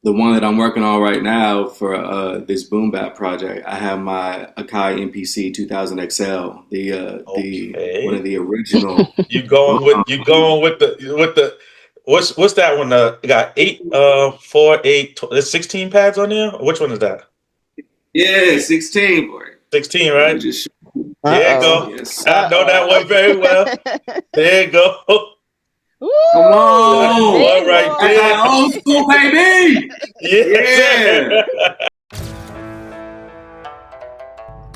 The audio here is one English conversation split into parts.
the one that I'm working on right now for this boom bap project, I have my Akai MPC 2000 XL, the one of Okay. the original. You going with the what's that one? It got eight, four, eight. There's 16 pads on there. Which one is that? Yeah, 16 boy. 16, Let me right? just There you Uh-oh. go. yes. I know that one very well. Uh-oh. There you go. Come That's the Woo! on. one Big right Akai there. old boy. school baby. Yes, Yeah. sir.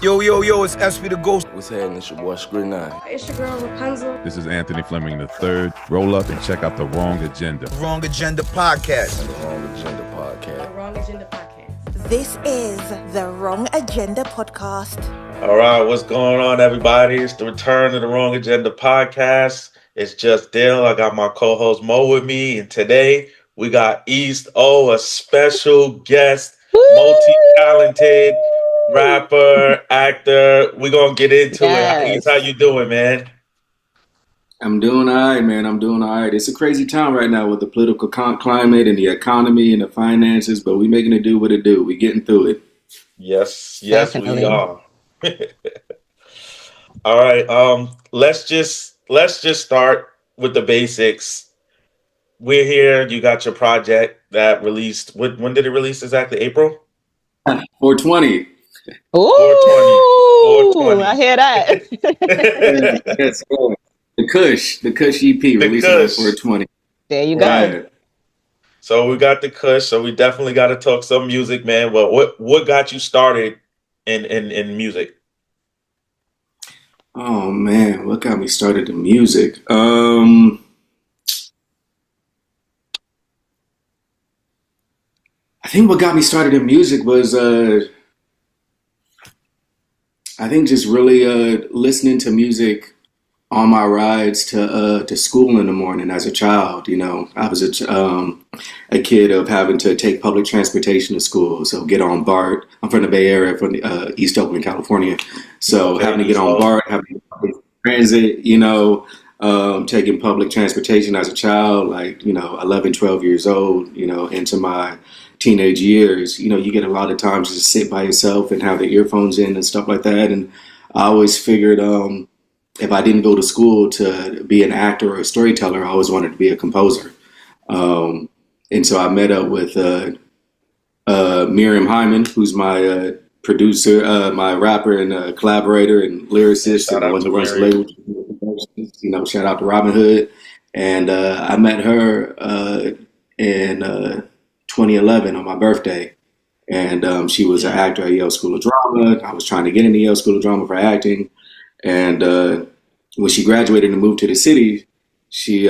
Yo, yo, yo, it's SB the Ghost. What's happening? It's your boy Screen 9. It's your girl Rapunzel. This is Anthony Fleming the third. Roll up and check out the Wrong Agenda. Wrong Agenda Podcast. The Wrong Agenda The Podcast. Wrong Agenda Podcast. This is the Wrong Agenda Podcast. All right, what's going on, everybody? It's the return of the Wrong Agenda podcast. It's just Dale. I got my co-host Mo with me, and today we got East O, a special guest, multi-talented rapper, actor. We're gonna get into it. East, how Yes. you doing, man? I'm doing all right, man. I'm doing all right. It's a crazy time right now with the political climate and the economy and the finances, but we making it do what it do. We getting through it. Yes, we Definitely. are. All right. Let's just start with the basics. We're here. You got your project that released. When did it release exactly? April 420. 420. Ooh, I 420. hear that. Yes, sir. The Kush EP The releasing on Kush. 420. There you go. Right. So we got the Kush. So we definitely got to talk some music, man. Well, what got you started in music? Oh man, what got me started in music? I think what got me started in music was I think just really listening to music on my rides to school in the morning as a child. You know, I was a kid of having to take public transportation to school, so get on BART. I'm from the Bay Area, from East Oakland, California, so Okay, having to get East on Coast. BART, having to get public transit. You know, taking public transportation as a child, like 11, 12 years old. You know, into my teenage years. You know, you get a lot of times to just sit by yourself and have the earphones in and stuff like that, and I always figured. If I didn't go to school to be an actor or a storyteller, I always wanted to be a composer. And so I met up with Miriam Hyman, who's my producer, my rapper and collaborator and Yeah, lyricist, shout and the out one to who runs the Mary. label. Shout out to Robin Hood. And I met her in 2011 on my birthday. And she was an Mm, actor at Yale School of Drama. I was trying to get into Yale School of Drama for acting. And when she graduated and moved to the city, she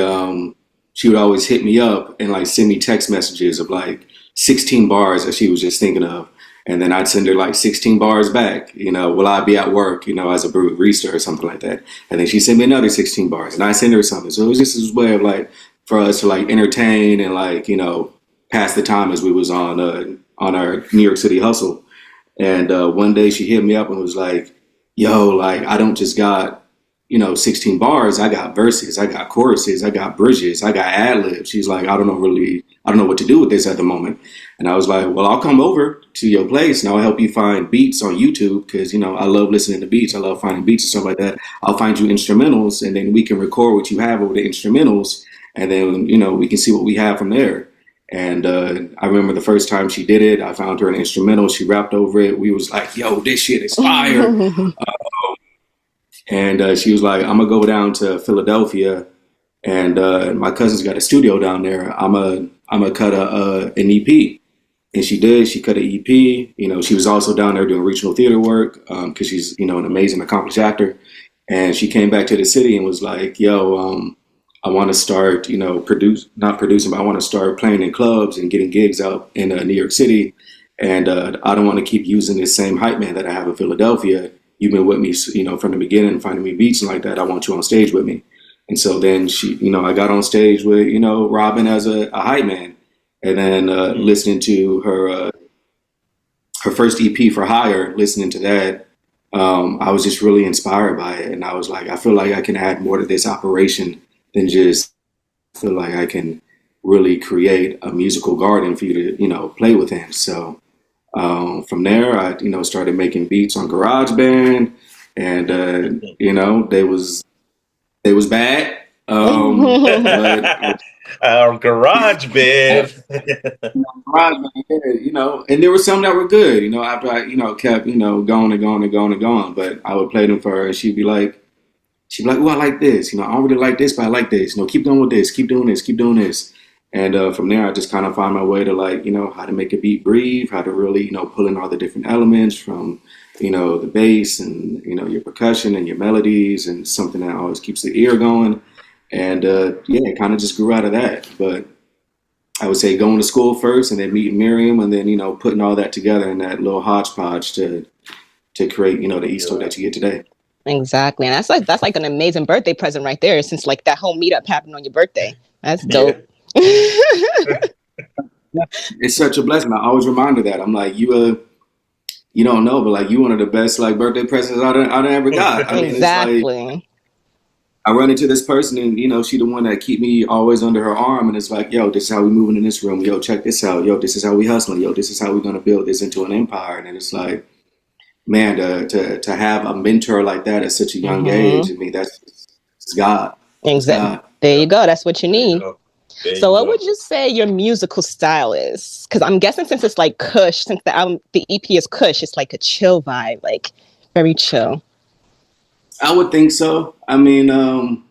she would always hit me up and like send me text messages of like 16 bars that she was just thinking of. And then I'd send her like 16 bars back, will I be at work, as a barista or something like that. And then she sent me another 16 bars and I send her something. So it was just this way of like, for us to like entertain and like, pass the time as we was on our New York City hustle. And one day she hit me up and was like, yo, like, I don't just got, 16 bars. I got verses, I got choruses, I got bridges, I got ad libs. She's like, I don't know what to do with this at the moment. And I was like, well, I'll come over to your place and I'll help you find beats on YouTube because, I love listening to beats. I love finding beats and stuff like that. I'll find you instrumentals and then we can record what you have over the instrumentals. And then, we can see what we have from there. And I remember the first time she did it, I found her an instrumental. She rapped over it. We was like, yo, this shit is fire. And she was like, I'm gonna go down to Philadelphia, and my cousin's got a studio down there. I'm gonna cut an EP, and she did. She cut an EP. She was also down there doing regional theater work because she's an amazing, accomplished actor. And she came back to the city and was like, "Yo, I want to start, not producing, but I want to start playing in clubs and getting gigs out in New York City. And I don't want to keep using this same hype man that I have in Philadelphia. You've been with me, from the beginning, finding me beats and like that. I want you on stage with me." And so then I got on stage with, Robin as a hype man, and then mm. listening to her first EP for Hire, listening to that, I was just really inspired by it, and I was like, I feel like I can add more to this operation than just feel like I can really create a musical garden for you to, play within. So from there, I, started making beats on GarageBand, and they was bad. But Our garage band. GarageBand, and there were some that were good. After I, kept, going and going and going and going. But I would play them for her, and she'd be like, "Oh, I like this. I don't really like this, but I like this. Keep going with this. Keep doing this. Keep doing this." And from there, I just kind of find my way to how to make a beat breathe, how to really, pull in all the different elements from, the bass and, your percussion and your melodies and something that always keeps the ear going. And yeah, it kind of just grew out of that. But I would say going to school first and then meeting Miriam and then, putting all that together in that little hodgepodge to create, the East Oak that you get today. Exactly. And that's like an amazing birthday present right there, since like that whole meetup happened on your birthday. That's dope. It's such a blessing. I always remind her that. I'm like, you don't know, but like you one of the best like birthday presents I ever got. I mean, Exactly. it's like I run into this person and she the one that keep me always under her arm, and it's like, yo, this is how we moving in this room. Yo, check this out. Yo, this is how we hustling. Yo, this is how we're gonna build this into an empire. And it's like, man, to have a mentor like that at such a young age, I mean, it's God. Exactly. There you go. That's what you need. So what would you say your musical style is? Because I'm guessing since it's like Kush, since the EP is Kush, it's like a chill vibe, like very chill. I would think so. I mean, the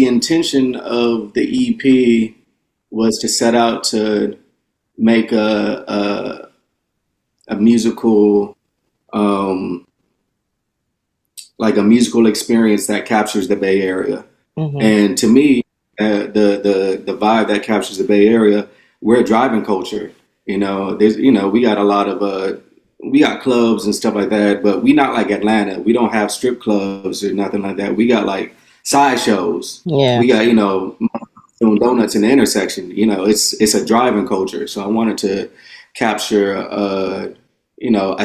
intention of the EP was to set out to make a musical, like a musical experience that captures the Bay Area. Mm-hmm. And to me, the vibe that captures the Bay Area, we're a driving culture. There's we got a lot of we got clubs and stuff like that, but we not like Atlanta. We don't have strip clubs or nothing like that. We got like side shows. Yeah. We got doing donuts in the intersection. It's a driving culture. So I wanted to capture a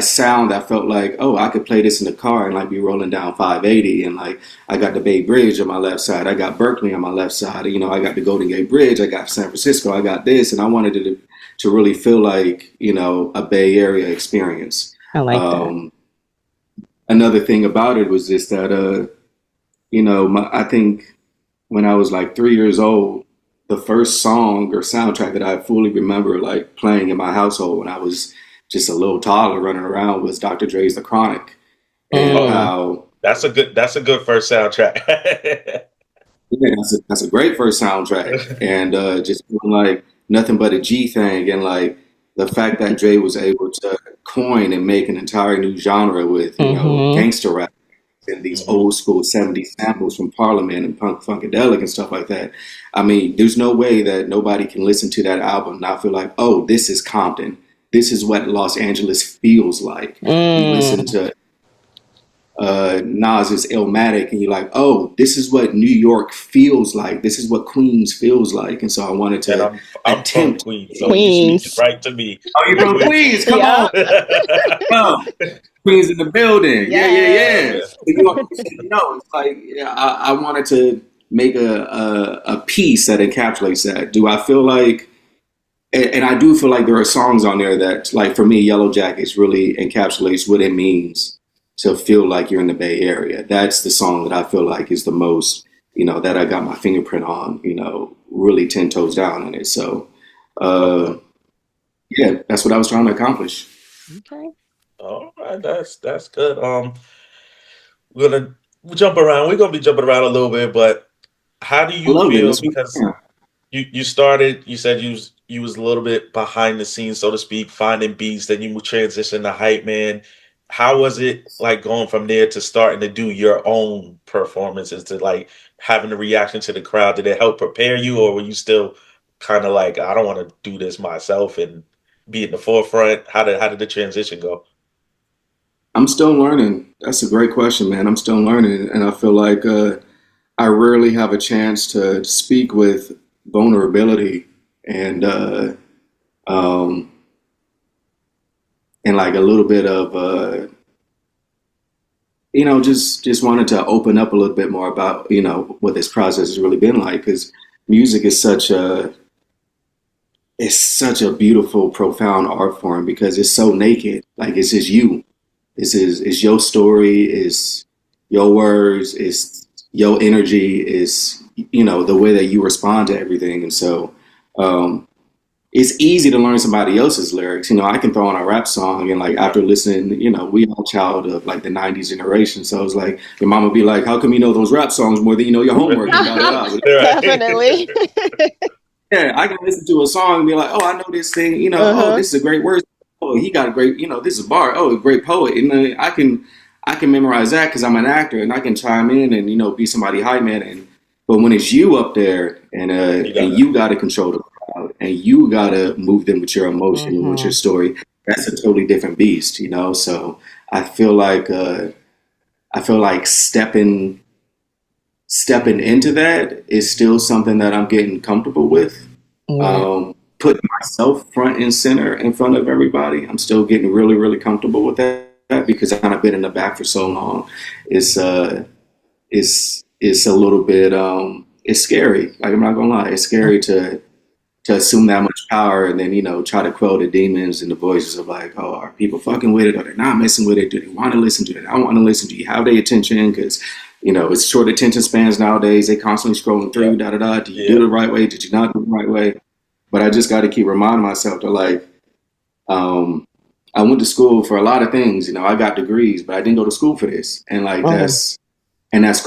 sound that felt like, oh, I could play this in the car and like be rolling down 580, and like I got the Bay Bridge on my left side, I got Berkeley on my left side, I got the Golden Gate Bridge, I got San Francisco, I got this, and I wanted it to really feel like a Bay Area experience. I like that. Another thing about it was just that I think when I was like 3 years old, the first song or soundtrack that I fully remember like playing in my household when I was just a little toddler running around was Dr. Dre's The Chronic. And how that's a good first soundtrack. Yeah, that's a great first soundtrack. And just feeling like nothing but a G thing, and like the fact that Dre was able to coin and make an entire new genre with gangster rap and these old school 70s samples from Parliament and Punk Funkadelic and stuff like that. I mean, there's no way that nobody can listen to that album and not feel like, oh, this is Compton. This is what Los Angeles feels like. You listen to Nas's Illmatic and you're like, oh, this is what New York feels like. This is what Queens feels like. And so I wanted to I'm attempt. from Queens, so Queens. Right to me. Oh, you're from Queens? Come on. Queens in the building. Yeah. It's like, I wanted to make a piece that encapsulates that. Do I feel like, and I do feel like there are songs on there that, like for me, Yellow Jackets really encapsulates what it means to feel like you're in the Bay Area. That's the song that I feel like is the most, that I got my fingerprint on, really 10 toes down in it. So, yeah, that's what I was trying to accomplish. Okay. All right, that's good. We're gonna jump around. We're gonna be jumping around a little bit, but how do you feel? Because you started. You said you was a little bit behind the scenes, so to speak, finding beats. Then you transitioned to hype man. How was it like going from there to starting to do your own performances, to like having the reaction to the crowd? Did it help prepare you, or were you still kind of like, I don't want to do this myself and be in the forefront? How did the transition go? I'm still learning. That's a great question, man. I'm still learning, and I feel like I rarely have a chance to speak with vulnerability and like a little bit of just wanted to open up a little bit more about what this process has really been like, because music is such a beautiful, profound art form because it's so naked. Like it's just you. It's your story, it's your words, it's your energy, is the way that you respond to everything. And so it's easy to learn somebody else's lyrics. I can throw on a rap song and like after listening, we all child of like the 90s generation. So it's like your mama be like, how come you know those rap songs more than you know your homework? And da, da, da. Definitely. Yeah, I can listen to a song and be like, oh, I know this thing, oh, this is a great word. Oh, he got a great, this is a bar. Oh, a great poet. And I can memorize that because I'm an actor and I can chime in and, be somebody hype man. But when it's you up there and you got to control the crowd and you got to move them with your emotion and with your story, that's a totally different beast, So I feel like stepping into that is still something that I'm getting comfortable with. Putting myself front and center in front of everybody, I'm still getting really, really comfortable with that because I've been in the back for so long. It's a little bit it's scary. Like I'm not gonna lie, it's scary to assume that much power and then try to quell the demons and the voices of like, oh, are people fucking with it? Are they not messing with it? Do they want to listen to it? I want to listen. Do you have their attention? Because it's short attention spans nowadays. They constantly scrolling through, da da da. Do you do it the right way? Did you not do it the right way? But I just got to keep reminding myself that like, I went to school for a lot of things. I got degrees, but I didn't go to school for this. And like that's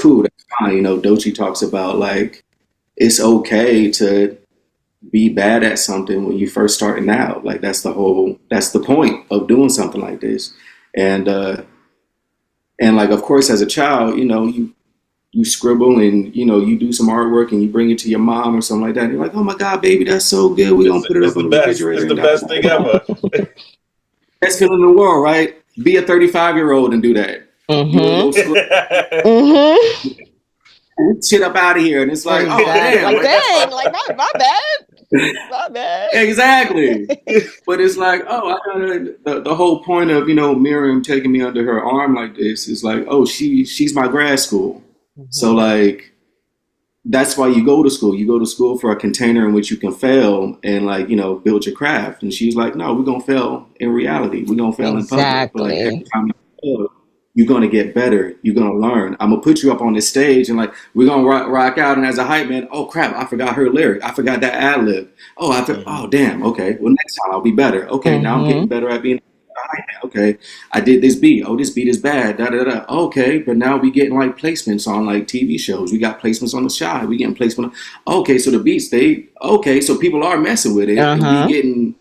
cool. That's fine. Doechii talks about like it's okay to be bad at something when you first starting out. Like that's the point of doing something like this. And like of course as a child, you scribble and you do some artwork and you bring it to your mom or something like that. And you're like, oh my God, baby, that's so good. We're gonna put it up on the refrigerator. It's the best thing ever. Best feeling in the world, right? Be a 35-year-old and do that. Shit up out of here. And it's like, oh damn. Like dang, like my bad. My bad. Exactly. But it's like, oh, I gotta the whole point of, Miriam taking me under her arm like this is like, oh, she's my grad school. So like that's why you go to school. You go to school for a container in which you can fail and like, build your craft. And she's like, no, we're gonna fail in reality. We're gonna fail in public. But like every time you fail, you're gonna get better. You're gonna learn. I'm gonna put you up on this stage and like we're gonna rock out. And as a hype man, oh crap, I forgot her lyric. I forgot that ad lib. Oh, oh damn. Okay, well next time I'll be better. Okay, now I'm getting better at being. Okay, I did this beat. Oh, this beat is bad. Da da da. Okay, but now we getting like placements on like TV shows. We got placements on The Shy. We getting placement. Okay, so the beats so people are messing with it. And we getting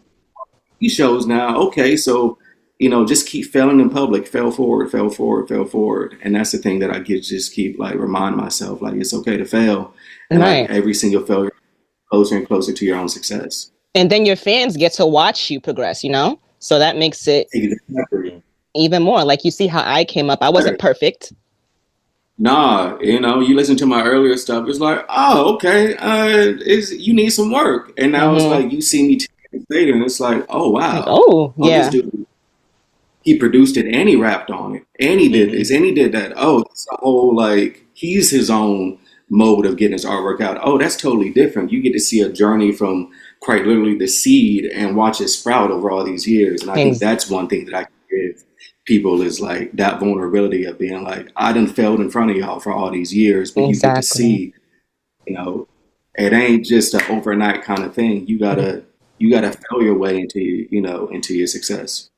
TV shows now. Okay, so just keep failing in public. Fail forward, fail forward, fail forward. And that's the thing that I just keep like reminding myself like it's okay to fail. And like every single failure, closer and closer to your own success. And then your fans get to watch you progress. So that makes it even more. Like you see how I came up. I wasn't perfect. Nah, you listen to my earlier stuff. It's like, oh, okay, you need some work. And now it's like you see me 10 years later, and it's like, oh wow, oh yeah. This dude, he produced it and he rapped on it and he did this and he did that. Oh, it's a whole like he's his own mode of getting his artwork out. Oh, that's totally different. You get to see a journey from quite literally the seed and watch it sprout over all these years. And I think that's one thing that I can give people is like that vulnerability of being like, I done failed in front of y'all for all these years, but you get to see, it ain't just an overnight kind of thing. You gotta fail your way into your success.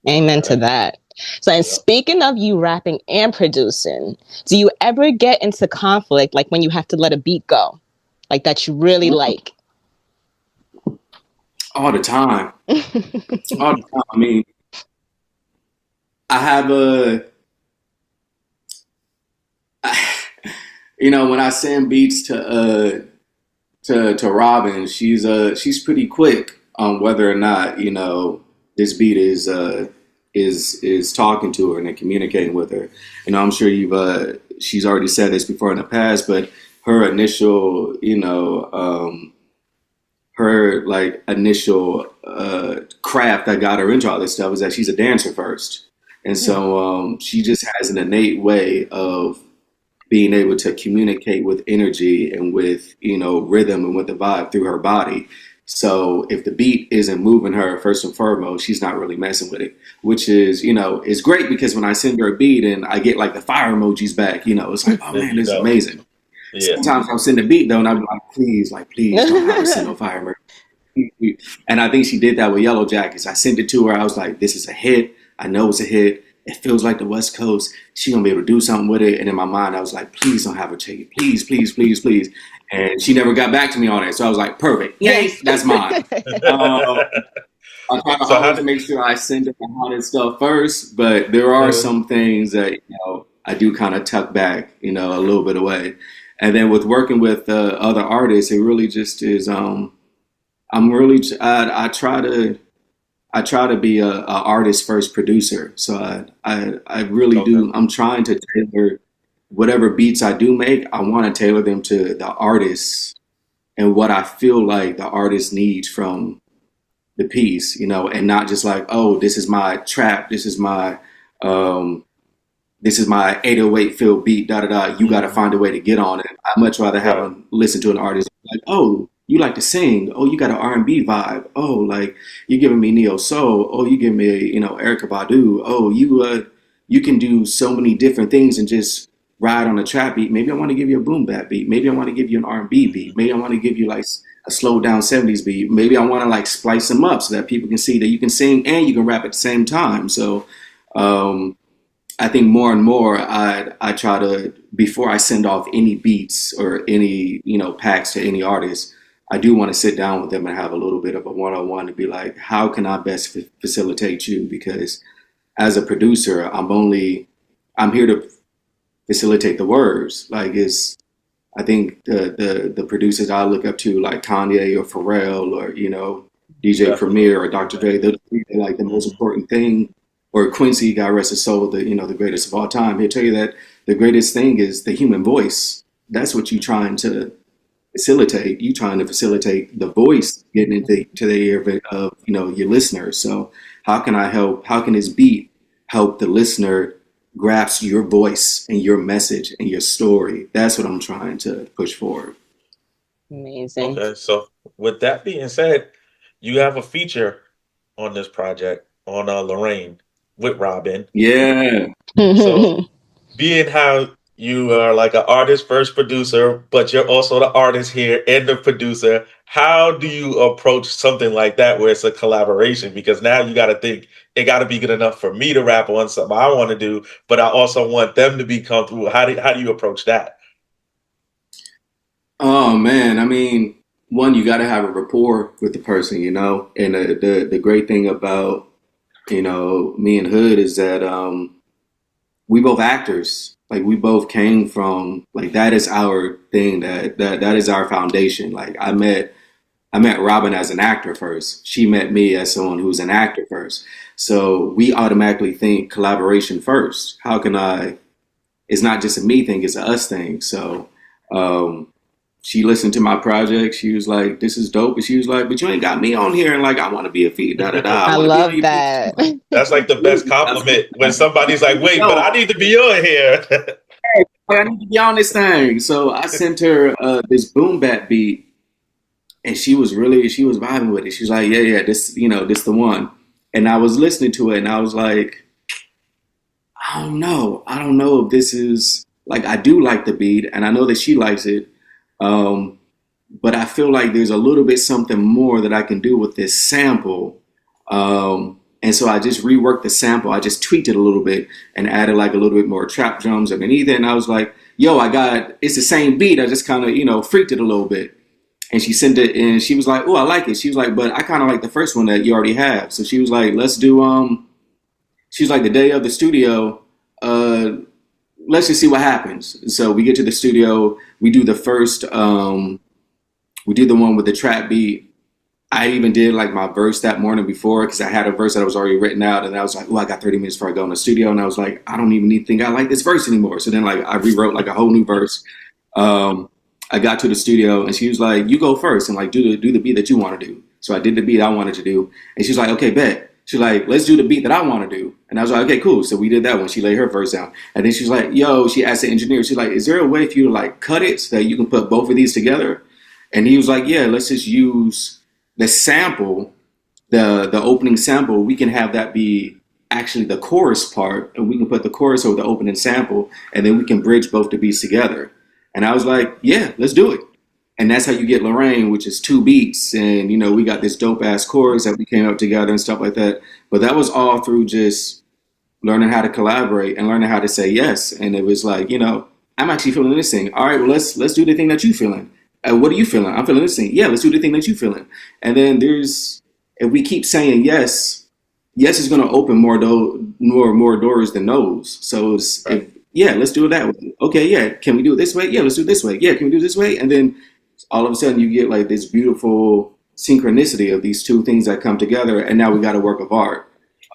Amen to that. So, and speaking of you rapping and producing, do you ever get into conflict, like when you have to let a beat go, like that you really like? All the time. All the time. I mean, I have when I send beats to Robin, she's pretty quick on whether or not, this beat is talking to her and communicating with her. I'm sure she's already said this before in the past, but her initial, her like initial craft that got her into all this stuff is that she's a dancer first. And so she just has an innate way of being able to communicate with energy and with, rhythm and with the vibe through her body. So if the beat isn't moving her, first and foremost, she's not really messing with it, which is, is great because when I send her a beat and I get like the fire emojis back, it's like, oh man, this is amazing. Yeah. Sometimes I'll send a beat though, and I'm like, please don't have to send no fire emoji. And I think she did that with Yellow Jackets. I sent it to her. I was like, this is a hit. I know it's a hit. It feels like the West Coast. She's going to be able to do something with it. And in my mind, I was like, please don't have her take it. Please, please, please, please. And she never got back to me on it. So I was like, perfect. Yay, that's mine. I try to always make sure I send her the hottest stuff first. But there are some things that, I do kind of tuck back, a little bit away. And then with working with other artists, it really just is, I try to be a artist first producer. So I really do. I'm trying to tailor whatever beats I do make. I want to tailor them to the artist and what I feel like the artist needs from the piece, and not just like, oh, this is my trap. This is my 808 feel beat, da da da. You got to find a way to get on it. I'd much rather have them listen to an artist like, oh, you like to sing. Oh, you got an R&B vibe. Oh, like you're giving me neo soul. Oh, you give me, Erykah Badu. Oh, you can do so many different things and just ride on a trap beat. Maybe I want to give you a boom bap beat. Maybe I want to give you an R&B beat. Maybe I want to give you like a slow down 70s beat. Maybe I want to like splice them up so that people can see that you can sing and you can rap at the same time. So, I think more and more I try to, before I send off any beats or any, packs to any artist, I do want to sit down with them and have a little bit of a one-on-one to be like, how can I best facilitate you? Because as a producer, I'm here to facilitate the words. Like I think the producers I look up to, like Kanye or Pharrell or, DJ Premier or Dr. Dre, they're like the most important thing. Or Quincy, God rest his soul, the greatest of all time. He'll tell you that the greatest thing is the human voice. That's what you're trying to facilitate. You're trying to facilitate the voice getting into the ear of your listeners. So how can this beat help the listener grasp your voice and your message and your story? That's what I'm trying to push forward. Amazing. Okay, so with that being said, you have a feature on this project on Lorraine with Robin. Yeah. So being how you are like an artist first producer, but you're also the artist here and the producer, how do you approach something like that where it's a collaboration? Because now you got to think it got to be good enough for me to rap on something I want to do, but I also want them to be comfortable. How do you approach that? Oh man, I mean, one, you got to have a rapport with the person, and the great thing about me and Hood is that we both actors. Like we both came from like that is our thing. That is our foundation. Like I met Robin as an actor first. She met me as someone who's an actor first. So we automatically think collaboration first. How can I? It's not just a me thing. It's a us thing. So she listened to my project. She was like, "This is dope." But she was like, "But you ain't got me on here." And like, I want to be a feed. Da da da. I love that. That's like the best compliment when somebody's like, "Wait, but I need to be on here." I need to be on this thing. So I sent her this boom bap beat, and she was vibing with it. She was like, "Yeah, this this the one." And I was listening to it, and I was like, I don't know if this is like I do like the beat, and I know that she likes it. But I feel like there's a little bit something more that I can do with this sample. And so I just reworked the sample. I just tweaked it a little bit and added like a little bit more trap drums underneath it. And I was like, yo, it's the same beat. I just kind of, freaked it a little bit. And she sent it and she was like, oh, I like it. She was like, but I kind of like the first one that you already have. So she was like, let's do, she was like, the day of the studio, let's just see what happens. So we get to the studio, we do the first, we did the one with the trap beat. I even did like my verse that morning before because I had a verse that was already written out, and I was like, oh, I got 30 minutes before I go in the studio, and I was like, I don't even think I like this verse anymore. So then like I rewrote like a whole new verse. I got to the studio and she was like, you go first and like do the beat that you want to do. So I did the beat I wanted to do, and she was like, okay, bet. She's like, let's do the beat that I want to do. And I was like, okay, cool. So we did that when she laid her verse down. And then she's like, yo, she asked the engineer, she's like, is there a way for you to like cut it so that you can put both of these together? And he was like, yeah, let's just use the sample, the opening sample. We can have that be actually the chorus part, and we can put the chorus over the opening sample, and then we can bridge both the beats together. And I was like, yeah, let's do it. And that's how you get Lorraine, which is 2 beats. And, you know, we got this dope ass chorus that we came up together and stuff like that. But that was all through just learning how to collaborate and learning how to say yes. And it was like, you know, I'm actually feeling this thing. All right, well, let's do the thing that you're feeling. What are you feeling? I'm feeling this thing. Yeah, let's do the thing that you're feeling. And then if we keep saying yes, yes is going to open more doors than no's. So yeah, let's do it that way. Okay, yeah, can we do it this way? Yeah, let's do it this way. Yeah, can we do it this way? And then all of a sudden you get like this beautiful synchronicity of these two things that come together, and now we got a work of art.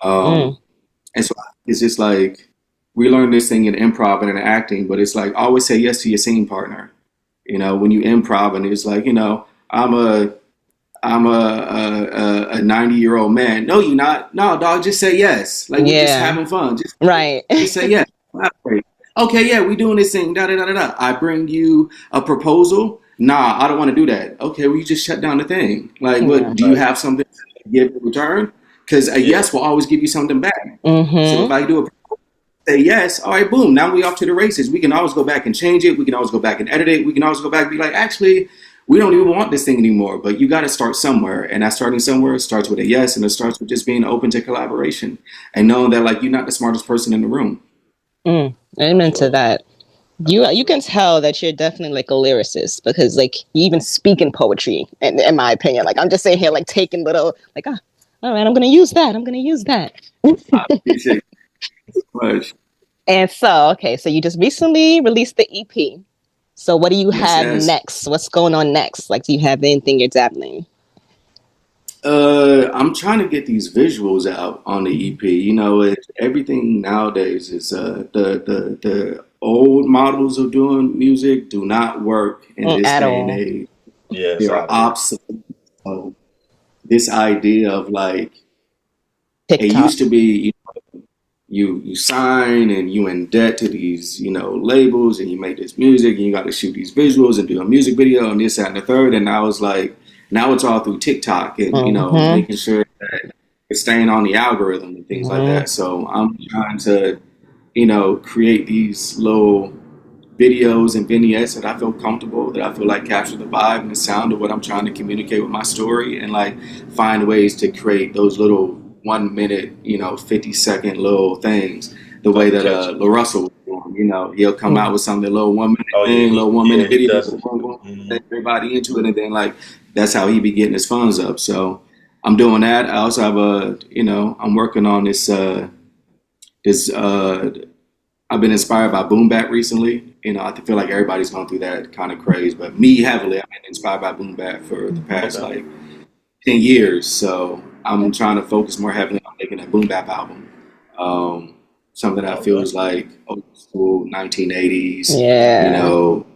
And so it's just like we learned this thing in improv and in acting, but it's like always say yes to your scene partner. You know, when you improv, and it's like, you know, I'm a 90-year-old man. No, you're not. No, dog, just say yes. Like we're just having fun. Just say yes. Okay, yeah, we doing this thing. Da da da da da. I bring you a proposal. Nah, I don't want to do that. Okay, well, you just shut down the thing. Like, what? Do you have something to give in return? Because a yes will always give you something back. So if I do a proposal, say yes, all right, boom. Now we off to the races. We can always go back and change it. We can always go back and edit it. We can always go back and be like, actually, we don't even want this thing anymore. But you got to start somewhere, and that starting somewhere starts with a yes, and it starts with just being open to collaboration and knowing that like you're not the smartest person in the room. Amen to that. You can tell that you're definitely like a lyricist, because like you even speak in poetry, in my opinion. Like I'm just sitting here like taking little like, all right, I'm gonna use that. I appreciate it so much. And so you just recently released the EP. So what do you have next? What's going on next? Like, do you have anything you're dabbling? I'm trying to get these visuals out on the EP. You know, everything nowadays is the old models of doing music do not work in this day and age. Yeah, they're obsolete. So this idea of like TikTok. It used to be, you sign and you in debt to these, you know, labels, and you make this music and you got to shoot these visuals and do a music video and this, that, and the third. And I was like, now it's all through TikTok and, you know, making sure that it's staying on the algorithm and things like that. So I'm trying to, you know, create these little videos and vignettes that I feel comfortable, that I feel like capture the vibe and the sound of what I'm trying to communicate with my story, and like find ways to create those little 1 minute, you know, 50-second little things, the way that Lil Russell was doing. You know, he'll come out with something, a little 1 minute thing, little 1 minute video, let everybody into it, and then like that's how he be getting his funds up. So I'm doing that. I also have I'm working on this I've been inspired by boom bap recently. You know, I feel like everybody's going through that kind of craze, but me heavily, I've been inspired by boom bap for the past like 10 years. So I'm trying to focus more heavily on making a boom bap album. Something that feels like old school 1980s, you know,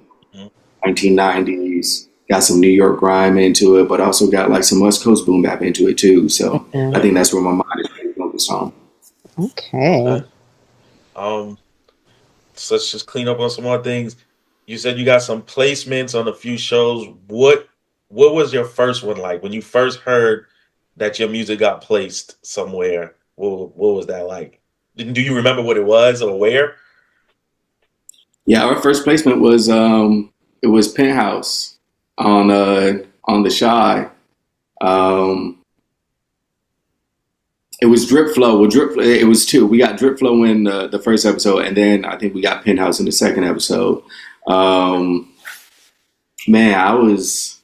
1990s. Got some New York grime into it, but also got like some West Coast boom bap into it too. So I think that's where my mind is really focused on. Okay. So let's just clean up on some more things. You said you got some placements on a few shows. What was your first one like when you first heard that your music got placed somewhere? What was that like? Do you remember what it was or where? Yeah, our first placement was it was Penthouse on the Shy. It was Drip Flow. Well, it was 2. We got Drip Flow in the first episode, and then I think we got Penthouse in the second episode. Man, I was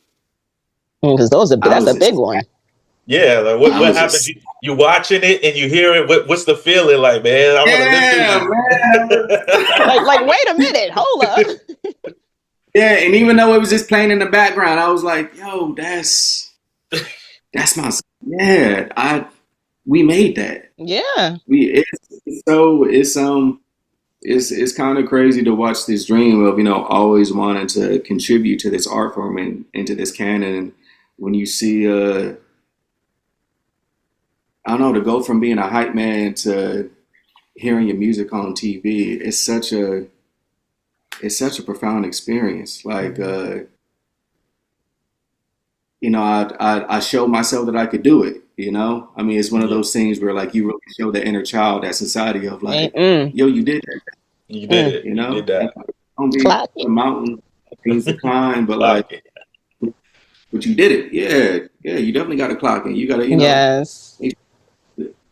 because that's a big one. Yeah, like what happens? You watching it and you hear it. What's the feeling like, man? I want to listen. Man. like, wait a minute, hold up. Yeah, and even though it was just playing in the background, I was like, "Yo, that's my we made that." Yeah, it's kind of crazy to watch this dream of, you know, always wanting to contribute to this art form and into this canon. And when you see I don't know, to go from being a hype man to hearing your music on TV, it's such a profound experience. Like, you know, I showed myself that I could do it. You know, I mean, it's one of those things where like you really show the inner child that's inside of you of like, yo, you did that. You did it. You know, You did that. don't be a mountain things to climb, but like, but you did it. Yeah, you definitely got to clock it. You got to, you know, Yes.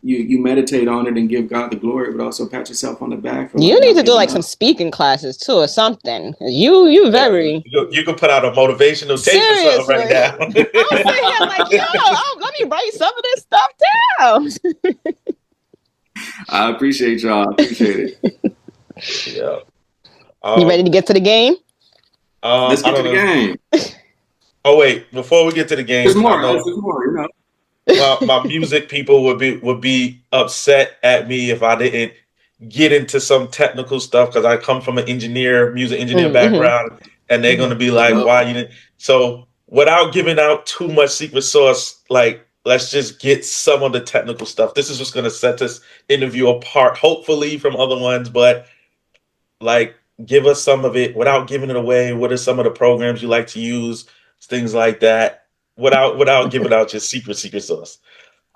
You meditate on it and give God the glory, but also pat yourself on the back. For You need to do like some speaking classes too, or something. You very. You could put out a motivational tape or something right now. I'm sitting here like, yo, let me write some of this stuff down. I appreciate y'all. I appreciate it. Yeah. You ready to get to the game? Let's get to the game. Oh wait, before we get to the game, there's more. You know. My music people would be upset at me if I didn't get into some technical stuff because I come from an music engineer background, and they're gonna be like, "Why you didn't?" So without giving out too much secret sauce, like let's just get some of the technical stuff. This is what's gonna set this interview apart, hopefully from other ones, but like give us some of it without giving it away. What are some of the programs you like to use? Things like that. Without giving out your secret sauce.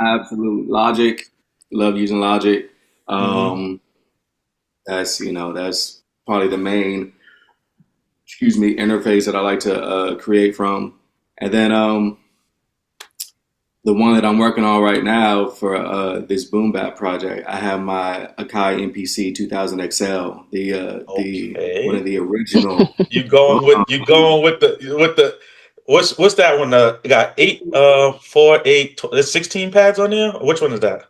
Absolutely. Logic. Love using Logic. That's probably the main interface that I like to create from. And then the one that I'm working on right now for this boom bap project, I have my Akai MPC 2000 XL, the one of the original. You going with the what's that one? Got 8, there's 16 pads on there? Which one is that?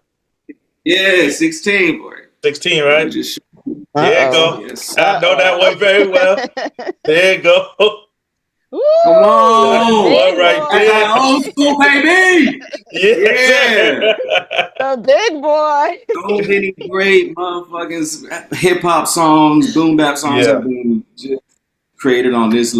Yeah, 16, boy. 16, right? There you go. Yes. I know that one very well. There you go. Ooh, come on. One right there. Old school, baby. Yeah. The big boy. So many great motherfucking hip hop songs, boom bap songs have been just created on this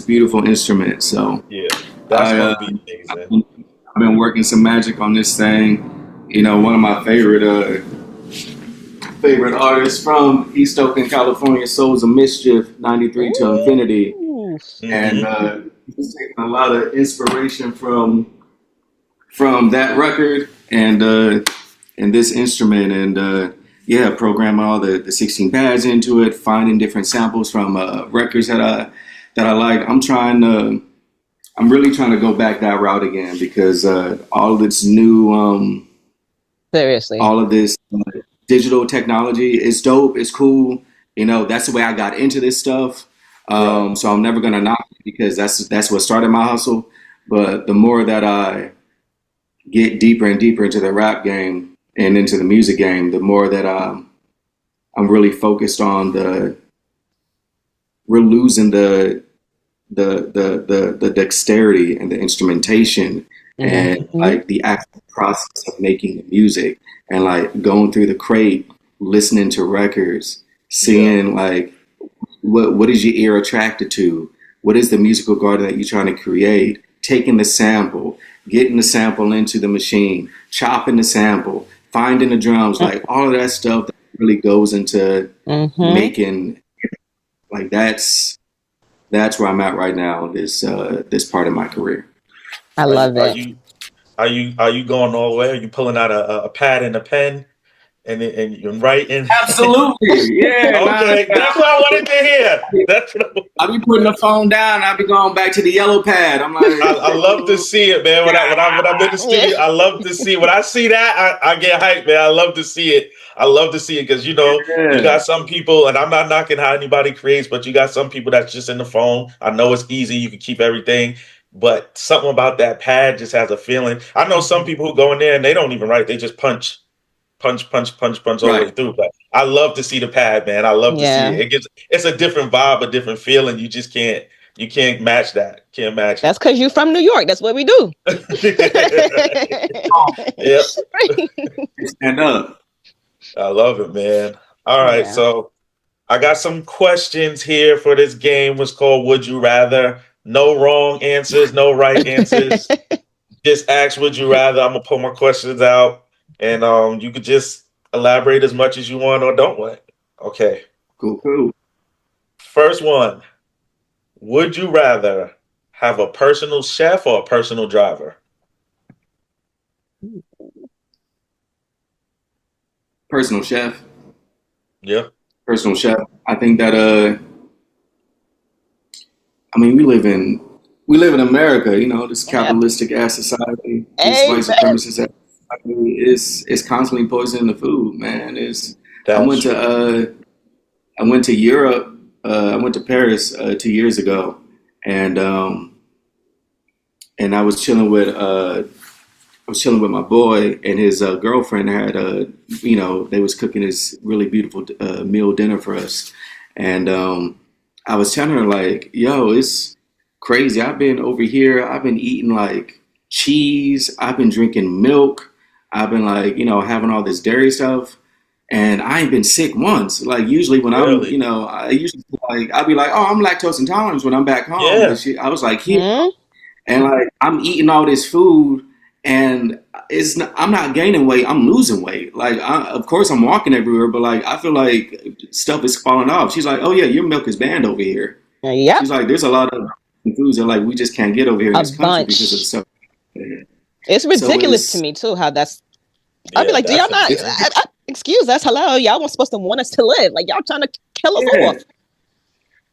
beautiful instrument. So yeah, that's gonna be amazing. I've been working some magic on this thing. You know, one of my favorite artists from East Oakland, California, Souls of Mischief, 93 to Infinity. And he's taking a lot of inspiration from that record and this instrument, and programming all the 16 pads into it, finding different samples from records that I like. I'm really trying to go back that route again because all of this new seriously, all of this digital technology is dope. It's cool. You know, that's the way I got into this stuff. So I'm never gonna knock it because that's what started my hustle. But the more that I get deeper and deeper into the rap game and into the music game, the more that I'm really focused on we're losing the dexterity and the instrumentation and like the actual process of making the music and like going through the crate, listening to records, seeing like what is your ear attracted to? What is the musical garden that you're trying to create? Taking the sample, getting the sample into the machine, chopping the sample, finding the drums, like all of that stuff that really goes into making, like that's where I'm at right now. This part of my career. I love it. Are you going all the way? Are you pulling out a pad and a pen? And you're writing. Absolutely, yeah. Okay, that's what I wanted to hear. I'll be putting the phone down. I'll be going back to the yellow pad. I'm like, I love to see it, man. When I'm in the studio, I love to see. When I see that, I get hyped, man. I love to see it. I love to see it because you got some people, and I'm not knocking how anybody creates, but you got some people that's just in the phone. I know it's easy; you can keep everything. But something about that pad just has a feeling. I know some people who go in there and they don't even write; they just punch all the way through. But I love to see the pad, man. I love to see it. It's a different vibe, a different feeling. You just can't match that. Can't match. That's because you're from New York. That's what we do. Yep. Stand up. I love it, man. All right, so I got some questions here for this game. What's called Would You Rather? No wrong answers, no right answers. just ask would you rather. I'm gonna pull my questions out, and you could just elaborate as much as you want or don't want. Okay. Cool. First one. Would you rather have a personal chef or a personal driver? Personal chef. Yeah. Personal chef. I think that I mean we live in America, you know, this capitalistic ass society, this white supremacist ass society is constantly poisoning the food, man. I That's went true. to I went to Europe. I went to Paris 2 years ago, and I was chilling with my boy and his girlfriend had you know, they was cooking this really beautiful meal dinner for us, and I was telling her like, yo, it's crazy. I've been over here. I've been eating like cheese. I've been drinking milk. I've been like, you know, having all this dairy stuff. And I ain't been sick once. Like usually when I'm, you Really? know, I usually like I'll be like, oh, I'm lactose intolerant when I'm back home. But Yeah. I was like here, and like I'm eating all this food, and I'm not gaining weight. I'm losing weight. Like of course I'm walking everywhere, but like I feel like stuff is falling off. She's like, oh yeah, your milk is banned over here. Yep. She's like, there's a lot of foods that like we just can't get over here in A this country because of bunch. stuff. It's So ridiculous to it's me too how that's. I'd be Yeah, like, do y'all that's not? insane. Excuse us, hello, y'all weren't supposed to want us to live. Like y'all trying to kill us yeah. off.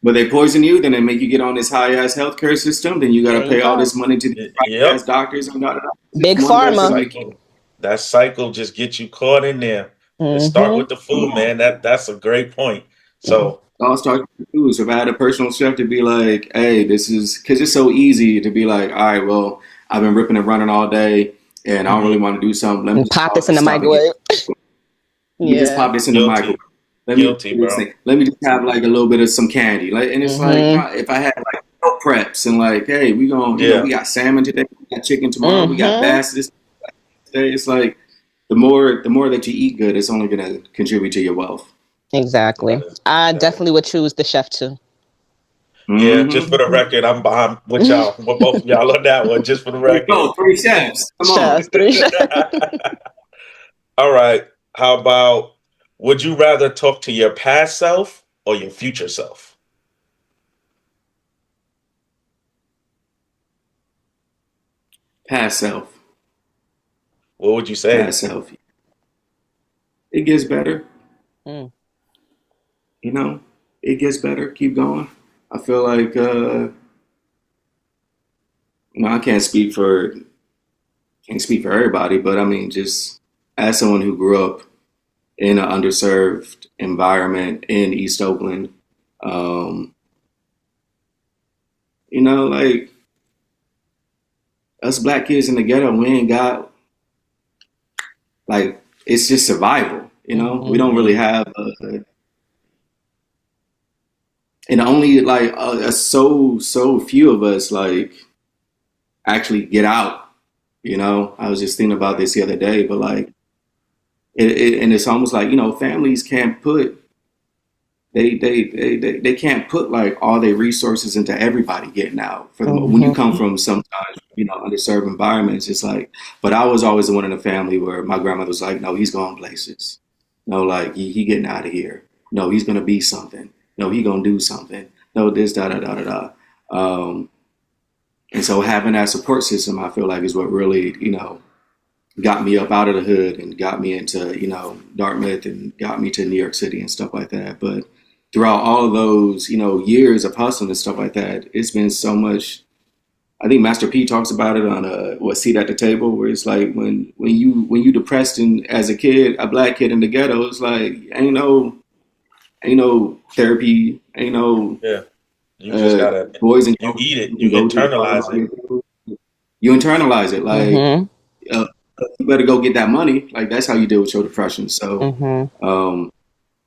But they poison you, then they make you get on this high ass healthcare system. Then you got There to you pay all go. this money to these private ass Yep. doctors and da. Big One vicious pharma. cycle. That cycle just gets you caught in there. Let's start with Mm-hmm. the food, man. That's a great point. So All starts with food. So if I had a personal chef to be like, hey, this is because it's so easy to be like, all right, well, I've been ripping and running all day, and I don't really want to do something. Let me And just pop pause this in and the stop and get. microwave. Let me just Yeah. pop this in the microwave. guilty. Let me Guilty, bro. let me just have like a little bit of some candy. Like, and it's like, Mm-hmm. nah, if I had like meal preps and like, hey, we gonna, you know, Yeah. we got salmon today, we got chicken tomorrow, we got Mm-hmm. bass this day. It's like the more that you eat good, it's only gonna contribute to your wealth. Exactly. I That definitely would choose the chef too. Yeah, just for the Mm-hmm. record, I'm with y'all, with both of y'all on that one, just for the There you record. go, 3 chefs. Come on. Chefs, three chefs. All right. How about would you rather talk to your past self or your future self? Past self. What would you say? Past self. It gets better. Mm. You know, it gets better. Keep going. I feel like you know, I can't speak for everybody, but I mean, just as someone who grew up in an underserved environment in East Oakland, um, you know, like us black kids in the ghetto, we ain't got like it's just survival. You know, we don't really have, and only like so few of us like actually get out. You know, I was just thinking about this the other day, but like, and it's almost like you know, families can't put they can't put like all their resources into everybody getting out. For the when you come Mm-hmm. from sometimes you know underserved environments, it's like. But I was always the one in the family where my grandmother was like, "No, he's going places. No, like he getting out of here. No, he's gonna be something. No, he gonna do something. No, this da da da da da." Um, and so having that support system, I feel like, is what really you know got me up out of the hood and got me into you know Dartmouth and got me to New York City and stuff like that. But throughout all of those you know years of hustling and stuff like that, it's been so much. I think Master P talks about it on what Seat at the Table, where it's like when you depressed and as a kid, a black kid in the ghetto, it's like ain't no therapy, ain't no Yeah. You just gotta boys and you girls eat it, you you can go to. internalize it. You internalize it like Mm-hmm. you better go get that money. Like that's how you deal with your depression. So Mm-hmm.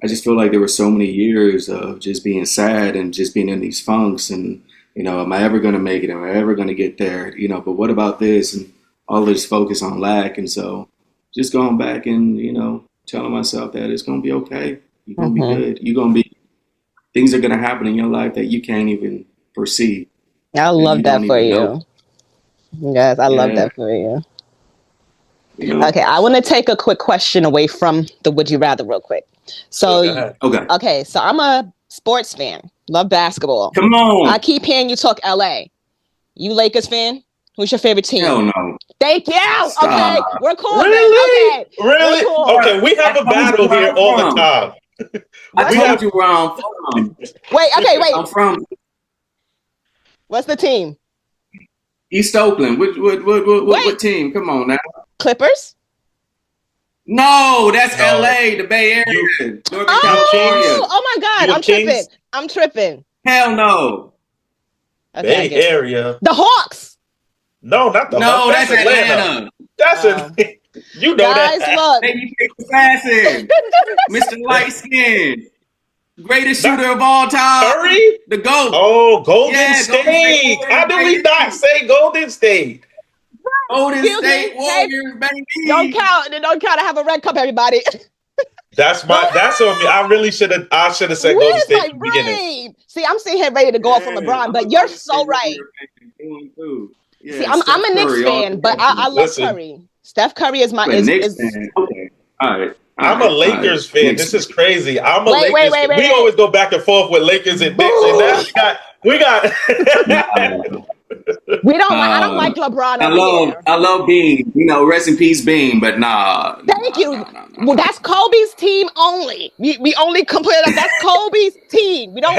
I just feel like there were so many years of just being sad and just being in these funks and you know, am I ever going to make it? Am I ever going to get there? You know, but what about this? And all this focus on lack. And so just going back and, you know, telling myself that it's going to be okay. You're going to be Mm-hmm. good. You're going to be, things are going to happen in your life that you can't even foresee, I that love you that don't for even know. you. Yes, I love Yeah. that for you. You know? Okay, I want to take a quick question away from the would you rather real quick. So, Go ahead. Okay. so I'm a sports fan, love basketball. Come on. I keep hearing you talk LA. You Lakers fan? Who's your favorite team? Hell no. Thank you. Stop. Okay, we're cool then. Really? Okay, Really? we're cool. Okay, we have I a told you battle where here I'm all the from. time. I We told have- you where I'm from. Wait. I'm from What's the team? East Oakland. What team? Come on now. Clippers? No, that's No. LA, the Bay Area, You- Northern Oh, California. oh my God, You a I'm tripping. Kings? I'm tripping. Hell no. Okay, I Bay get it. Area. The Hawks. No, not the No, Hawks. that's Atlanta. That's it. You know Guys, that. look. Hey, you pick assassin. Mr. Light Skin. Greatest shooter of all time. Curry? The GOAT. Oh, Golden Yeah, State. Golden State Warriors, How did we baby. not say Golden State? Golden Excuse me. State Warriors, baby. Don't count. Don't count. I have a red cup, everybody. That's on me. I really should have. I should have said Golden Where's State my from the beginning. brain? See, I'm sitting here ready to go off on LeBron, but you're so right. Yeah, See, I'm a Knicks fan, but I love Listen. Curry. Steph Curry is my Knicks fan. Okay. All right. I'm a Lakers fan. Knicks This is crazy. I'm a Wait, Lakers wait, fan. wait, We wait. always go back and forth with Lakers and Knicks, and now we got. We don't. I don't like LeBron over here. I love Bean. You know, rest in peace, Bean. But nah. Thank you. Well, that's Kobe's team only. We only compare that. That's Kobe's team. We don't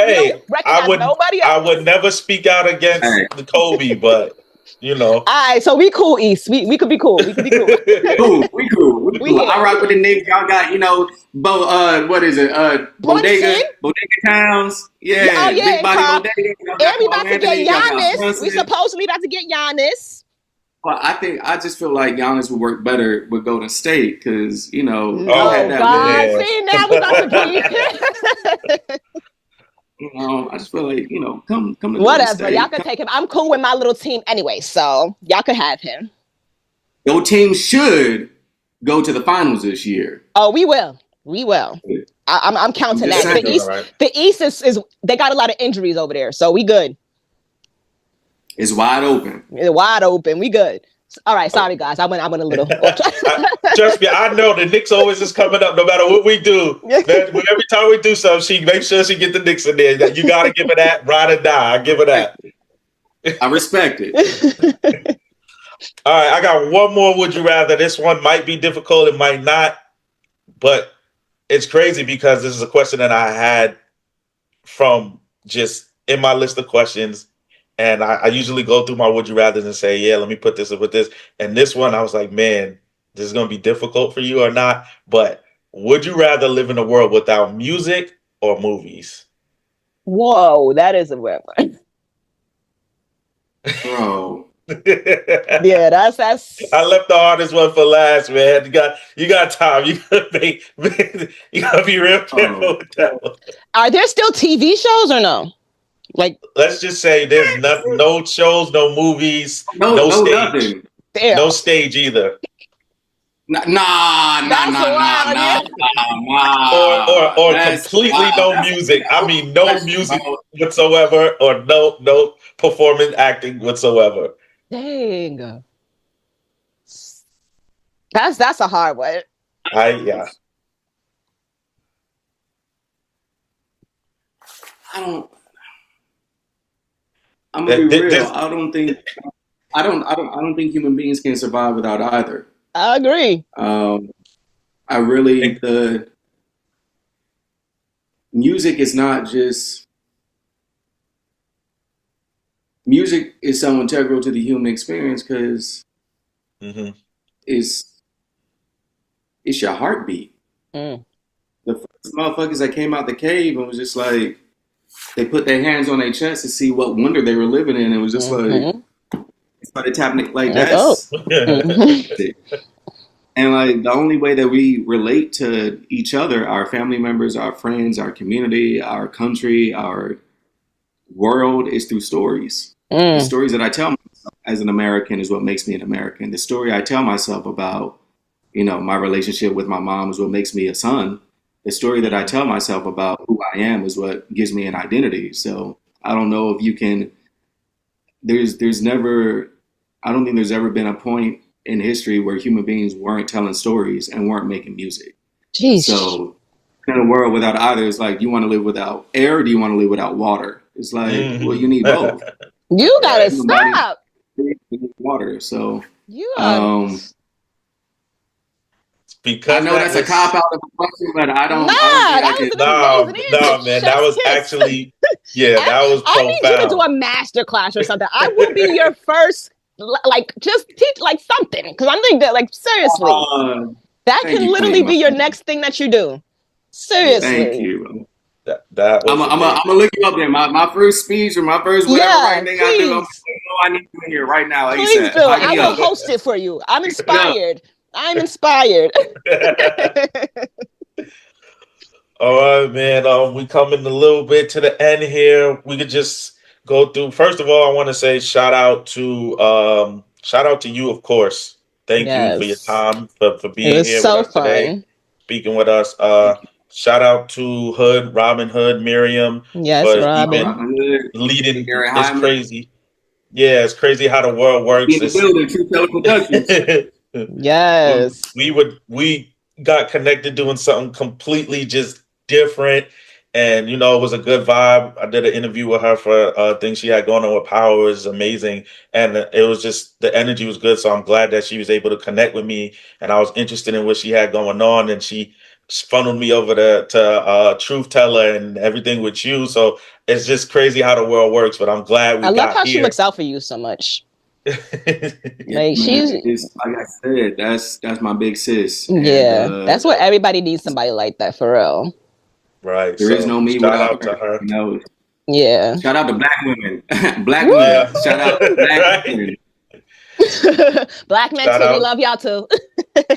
recognize nobody else. I would never speak out against the Kobe, but you know. All right, so we cool, East. We could be cool. We could be cool. We cool. I rock with the Knicks. Y'all got, what is it? Bodega Towns. Yeah, Oh, yeah, big body Pop. bodega. And we about to get Anthony, y'all got Giannis. Brunson. We supposedly about to get Giannis. Well, I just feel like Giannis would work better with Golden State because, you know, Oh, had that God. little- See, now we about to keep. you know, I just feel like, come to Golden Whatever. State. Y'all can take him. I'm cool with my little team anyway, so y'all could have him. Your team should go to the finals this year. Oh, we will. We will. I'm counting I'm just that. saying. The East is they got a lot of injuries over there, so we good. It's wide open. It's wide open. We good. All right, sorry guys. I went a little. Trust me, I know the Knicks always is coming up no matter what we do. Man, every time we do something, she makes sure she get the Knicks in there. You got to give her that, ride or die. I give her that. I respect it. All right, I got one more would you rather. This one might be difficult, it might not, but it's crazy because this is a question that I had from just in my list of questions. And I usually go through my would you rather and say, yeah, let me put this up with this. And this one, I was like, man, this is going to be difficult for you or not. But would you rather live in a world without music or movies? Whoa, that is a weird one. Bro. Yeah, that's. I left the hardest one for last, man. You got time. You gotta be real careful with that one. Are there still TV shows or no? Like, let's just say there's no shows, no movies, no stage, nothing. Damn. No stage either. Nah. Or completely no music. I mean, no music whatsoever, or no performance acting whatsoever. Dang. That's a hard one. Yeah. I'm gonna be real. I don't think human beings can survive without either. I agree. The music is not just music is so integral to the human experience because it's your heartbeat. The first motherfuckers that came out the cave and was just like, they put their hands on their chest to see what wonder they were living in. It was just like, started tapping it like that. And like the only way that we relate to each other, our family members, our friends, our community, our country, our world, is through stories. The stories that I tell myself as an American is what makes me an American. The story I tell myself about, my relationship with my mom is what makes me a son. The story that I tell myself about who I am is what gives me an identity. So I don't know if you can, there's never I don't think there's ever been a point in history where human beings weren't telling stories and weren't making music. Jeez. So in a world without either, it's like, do you want to live without air or do you want to live without water? It's like, well, you need both. You gotta Human body stop. needs water. So You are. because I know that's a cop out of a question, but I don't. Nah, I that don't was think I an can. amazing No, answer. man, that Chef's was kiss. actually, that was I need you to do profound. a master class or something. I will be your first, like, just teach like something, because I'm thinking that, like, seriously, that thank can you, literally Queen. be your next thing that you do. Seriously. Thank you. That was I'm gonna look you up there. My first speech or my first whatever Yeah, thing I do, I'm please. I need you in here right now. Please ASAP. do. Hype I me will up. host it for you. I'm inspired. I'm inspired. All right, man. We coming a little bit to the end here. We could just go through. First of all, I want to say shout out to you, of course. Thank you for your Yes. time for It being was here with so us today, fun. speaking with us. Thank you. Shout out to Hood, Robin Hood, Miriam Yes, for Robin. Robin Hood, leading. Gary It's Hyman, crazy. Yeah, it's crazy how the world be works. in the building. True Teller Productions. Yes. We got connected doing something completely just different, and it was a good vibe. I did an interview with her for things she had going on with Power. It was amazing, and it was just the energy was good. So I'm glad that she was able to connect with me, and I was interested in what she had going on, and she funneled me over to Truth Teller and everything with you. So it's just crazy how the world works. But I'm glad we I love got how she here. looks out for you so much. Yeah, Like, man. she's, It's like I said, that's my big sis. yeah, And that's what everybody needs, somebody like that, for real. Right. there is So no me shout without out to her. her. Yeah. Shout out to black women. Black Woo! women. Yeah. Shout out to black Right. women. Black men Shout too. We out. love y'all too.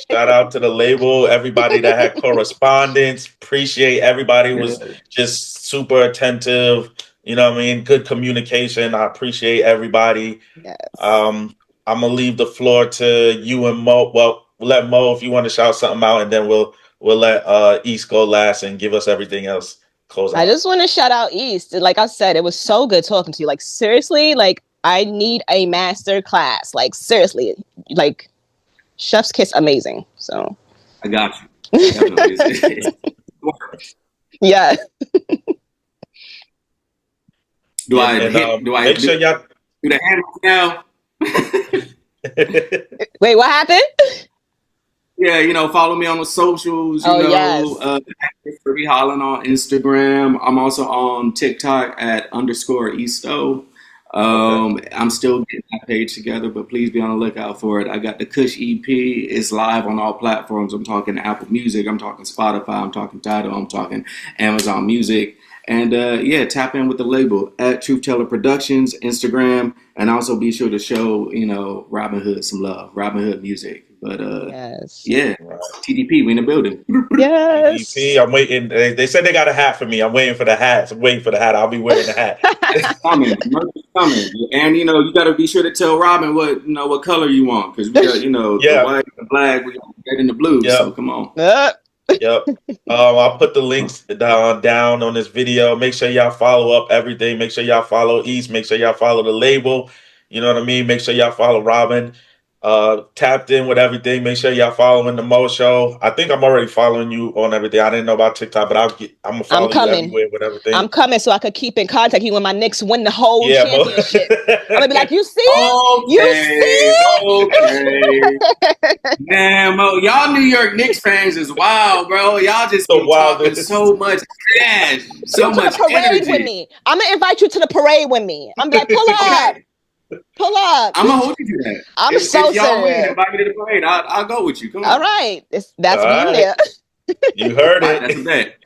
Shout out to the label, everybody that had correspondence. Appreciate everybody who was just super attentive. You know what I mean? Good communication. I appreciate everybody. Yes. I'm gonna leave the floor to you and Mo. Well, we'll let Mo if you want to shout something out, and then we'll let East go last and give us everything else. Close I out. just want to shout out East. Like I said, it was so good talking to you. Like, seriously, like, I need a master class. Like, seriously, like, chef's kiss, amazing. So I got you. Definitely. It's yeah. do Yeah, I and, hit? Do I make sure do y'all. the handles now? Wait, what happened? Yeah, follow me on the socials. Yes. Kirby Holland on Instagram. I'm also on TikTok at _Easto. I'm still getting that page together, but please be on the lookout for it. I got the Kush EP. It's live on all platforms. I'm talking Apple Music. I'm talking Spotify. I'm talking Tidal. I'm talking Amazon Music. And tap in with the label at Truth Teller Productions, Instagram, and also be sure to show, Robin Hood some love, Robin Hood music. But Yes. yeah, TDP, we in the building. Yes. EDP, I'm waiting. They said they got a hat for me. I'm waiting for the hat. I'll be wearing the hat. Coming, merch is coming, and you got to be sure to tell Robin what color you want, because we got Yeah. the white, the black, we got the red and the blue. Yeah. So come on. Yep. I'll put the links down on this video. Make sure y'all follow up everything. Make sure y'all follow East. Make sure y'all follow the label. You know what I mean? Make sure y'all follow Robin. Tapped in with everything. Make sure y'all following the Moshow. I think I'm already following you on everything. I didn't know about TikTok, but I'm gonna follow you everywhere with everything. I'm coming so I could keep in contact with you when my Knicks win the whole championship. I'm gonna be like, you see? Okay. Man, Mo, y'all New York Knicks fans is wild, bro. Y'all just be talking so much cash, so much energy. With me. I'm gonna invite you to the parade with me. I'm like, pull up. Pull up. I'm gonna hold you to that. I'm if y'all serious. win, invite me to the parade. I'll go with you. Come on. All right. That's me in there. You heard it. That's a bet.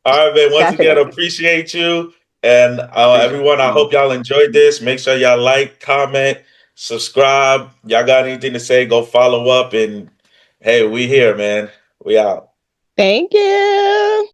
All right, man. Once again, appreciate you. And everyone, I hope y'all enjoyed this. Make sure y'all like, comment, subscribe. Y'all got anything to say, go follow up. And hey, we here, man. We out. Thank you.